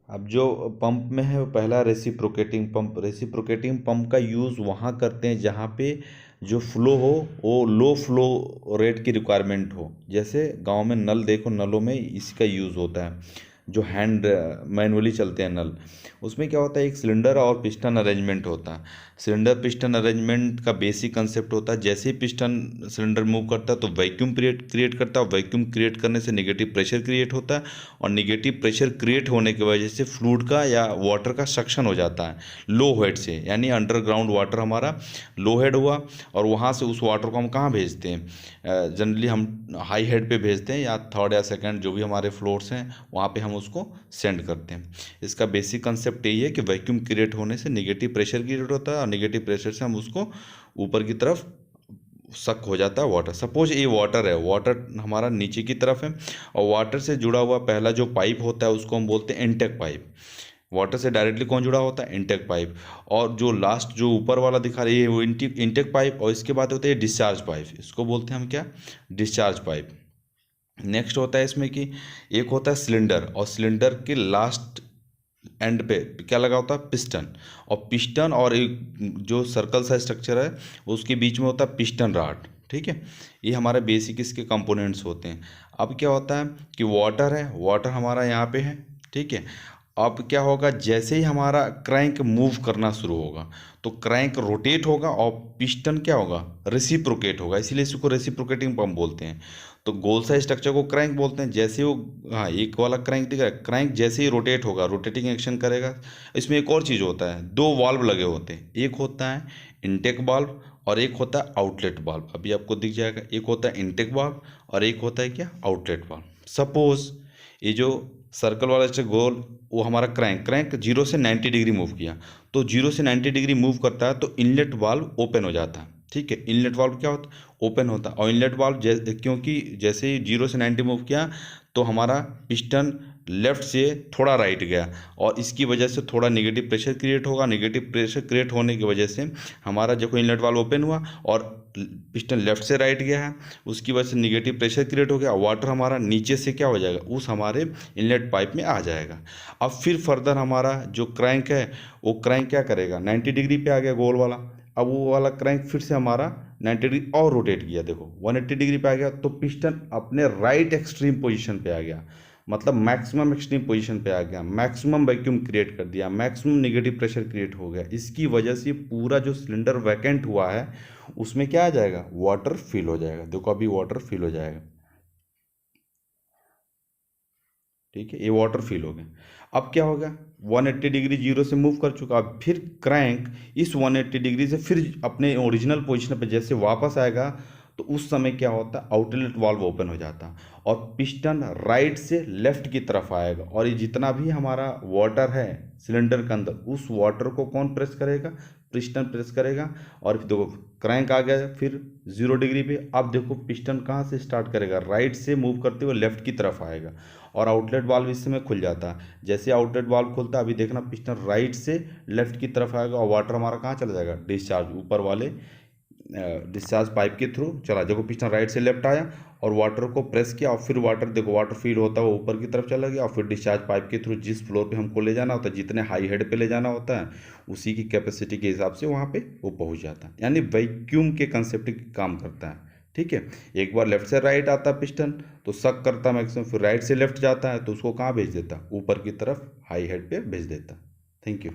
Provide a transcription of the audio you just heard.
अब जो पंप में है वो पहला रेसिप्रोकेटिंग पंप। रेसिप्रोकेटिंग पंप का यूज़ वहाँ करते हैं जहाँ पे जो फ्लो हो वो लो फ्लो रेट की रिक्वायरमेंट हो। जैसे गांव में नल देखो, नलों में इसका यूज़ होता है, जो हैंड मैनुअली चलते हैं नल। उसमें क्या होता है, एक सिलेंडर और पिस्टन अरेंजमेंट होता है। सिलेंडर पिस्टन अरेंजमेंट का बेसिक कंसेप्ट होता है, जैसे ही पिस्टन सिलेंडर मूव करता है तो वैक्यूम क्रिएट करता है। वैक्यूम क्रिएट करने से नेगेटिव प्रेशर क्रिएट होता है, और नेगेटिव प्रेशर क्रिएट होने की वजह से फ्लूइड का या वाटर का सक्शन हो जाता है लो हेड से। यानी अंडरग्राउंड वाटर हमारा लो हेड हुआ, और वहाँ से उस वाटर को हम कहाँ भेजते हैं, जनरली हम हाई हेड पे भेजते हैं, या थर्ड या सेकंड जो भी हमारे फ्लोर्स हैं वहाँ पे हम उसको सेंड करते हैं। इसका बेसिक कंसेप्ट यही है कि वैक्यूम क्रिएट होने से नेगेटिव प्रेशर क्रिएट होता है, और नेगेटिव प्रेशर से हम उसको ऊपर की तरफ सक हो जाता है वाटर। सपोज ये वाटर है, वाटर हमारा नीचे की तरफ है, और वाटर से जुड़ा हुआ पहला जो पाइप होता है उसको हम बोलते हैं इनटेक पाइप। वाटर से डायरेक्टली कौन जुड़ा होता है, इनटेक पाइप। और जो लास्ट जो ऊपर वाला दिखा रही है वो इनटेक पाइप, और इसके बाद होता है डिस्चार्ज पाइप, इसको बोलते हैं हम क्या, डिस्चार्ज पाइप। नेक्स्ट होता है इसमें कि एक होता है सिलेंडर, और सिलेंडर के लास्ट एंड पे क्या लगा होता है, पिस्टन। और पिस्टन और एक जो सर्कल सा स्ट्रक्चर है उसके बीच में होता है पिस्टन रॉड। ठीक है, ये हमारे बेसिक इसके कंपोनेंट्स होते हैं। अब क्या होता है कि वाटर है, वाटर हमारा यहाँ पे है। ठीक है, अब क्या होगा, जैसे ही हमारा क्रैंक मूव करना शुरू होगा तो क्रैंक रोटेट होगा, और पिस्टन क्या होगा, रेसिप्रोकेट होगा, इसीलिए इसको रेसिप्रोकेटिंग पंप बोलते हैं। तो गोल सा स्ट्रक्चर को क्रैंक बोलते हैं। जैसे वो, हाँ, एक वाला क्रैंक दिख रहा है, क्रैंक जैसे ही रोटेट होगा, रोटेटिंग एक्शन करेगा। इसमें एक और चीज़ होता है, दो वाल्व लगे होते हैं, एक होता है इनटेक वाल्व और एक होता है आउटलेट वाल्व। अभी आपको दिख जाएगा, एक होता है इनटेक वाल्व और एक होता है क्या, आउटलेट वाल्व। सपोज ये जो सर्कल वाला से गोल, वो हमारा क्रैंक क्रैंक 0 से 90 डिग्री मूव किया, तो 0 से 90 डिग्री मूव करता है तो इनलेट वाल्व ओपन हो जाता है। ठीक है, इनलेट वाल्व क्या होता है, ओपन होता है। और इनलेट वाल्व क्योंकि जैसे ही 0 से 90 मूव किया तो हमारा पिस्टन लेफ्ट से थोड़ा राइट गया, और इसकी वजह से थोड़ा नेगेटिव प्रेशर क्रिएट होगा। नेगेटिव प्रेशर क्रिएट होने की वजह से हमारा जो इनलेट वाल्व ओपन हुआ और पिस्टन लेफ्ट से राइट गया है, उसकी वजह से नेगेटिव प्रेशर क्रिएट हो गया। वाटर हमारा नीचे से क्या हो जाएगा, उस हमारे इनलेट पाइप में आ जाएगा। अब फिर फर्दर हमारा जो क्रैंक है वो क्रैंक क्या करेगा, 90 डिग्री पे आ गया गोल वाला। अब वो वाला क्रैंक फिर से हमारा 90 डिग्री और रोटेट किया, देखो 180 डिग्री पे आ गया, तो पिस्टन अपने राइट एक्सट्रीम पोजीशन पे आ गया। मतलब मैक्सिमम एक्सट्रीम पोजीशन पे आ गया, मैक्सिमम वैक्यूम क्रिएट कर दिया, मैक्सिमम नेगेटिव प्रेशर क्रिएट हो गया। इसकी वजह से पूरा जो सिलेंडर वैकेंट हुआ है उसमें क्या आ जाएगा, वाटर फिल हो जाएगा। देखो अभी वाटर फिल हो जाएगा। ठीक है, ये वाटर फिल हो गया। अब क्या होगा, 180 डिग्री जीरो से मूव कर चुका, अब फिर क्रैंक इस 180 डिग्री से फिर अपने ओरिजिनल पोजीशन पे जैसे वापस आएगा, तो उस समय क्या होता है, आउटलेट वाल्व ओपन हो जाता है, और पिस्टन राइट से लेफ्ट की तरफ आएगा। और ये जितना भी हमारा वाटर है सिलेंडर के अंदर, उस वाटर को कौन प्रेस करेगा, पिस्टन प्रेस करेगा। और फिर देखो क्रैंक आ गया फिर 0 डिग्री पे। अब देखो पिस्टन कहाँ से स्टार्ट करेगा, राइट से मूव करते हुए लेफ्ट की तरफ आएगा, और आउटलेट वाल्व इस समय खुल जाता है। जैसे आउटलेट वाल्व खुलता है, अभी देखना पिस्टन राइट से लेफ्ट की तरफ आएगा, और वाटर हमारा कहाँ चला जाएगा, डिस्चार्ज ऊपर वाले डिस्चार्ज पाइप के थ्रू चला। देखो पिस्टन राइट से लेफ्ट आया और वाटर को प्रेस किया, और फिर वाटर देखो वाटर फील होता है वो ऊपर की तरफ चला गया, और फिर डिस्चार्ज पाइप के थ्रू जिस फ्लोर पे हमको ले जाना होता है, जितने हाई हेड पे ले जाना होता है, उसी की कैपेसिटी के हिसाब से वहाँ पे वो पहुँच जाता है। यानी वैक्यूम के कंसेप्ट काम करता है। ठीक है, एक बार लेफ्ट से राइट आता है पिस्टन तो सक करता है मैक्सिमम, फिर राइट से लेफ्ट जाता है तो उसको कहाँ भेज देता, ऊपर की तरफ हाई हेड पे भेज देता। Thank you.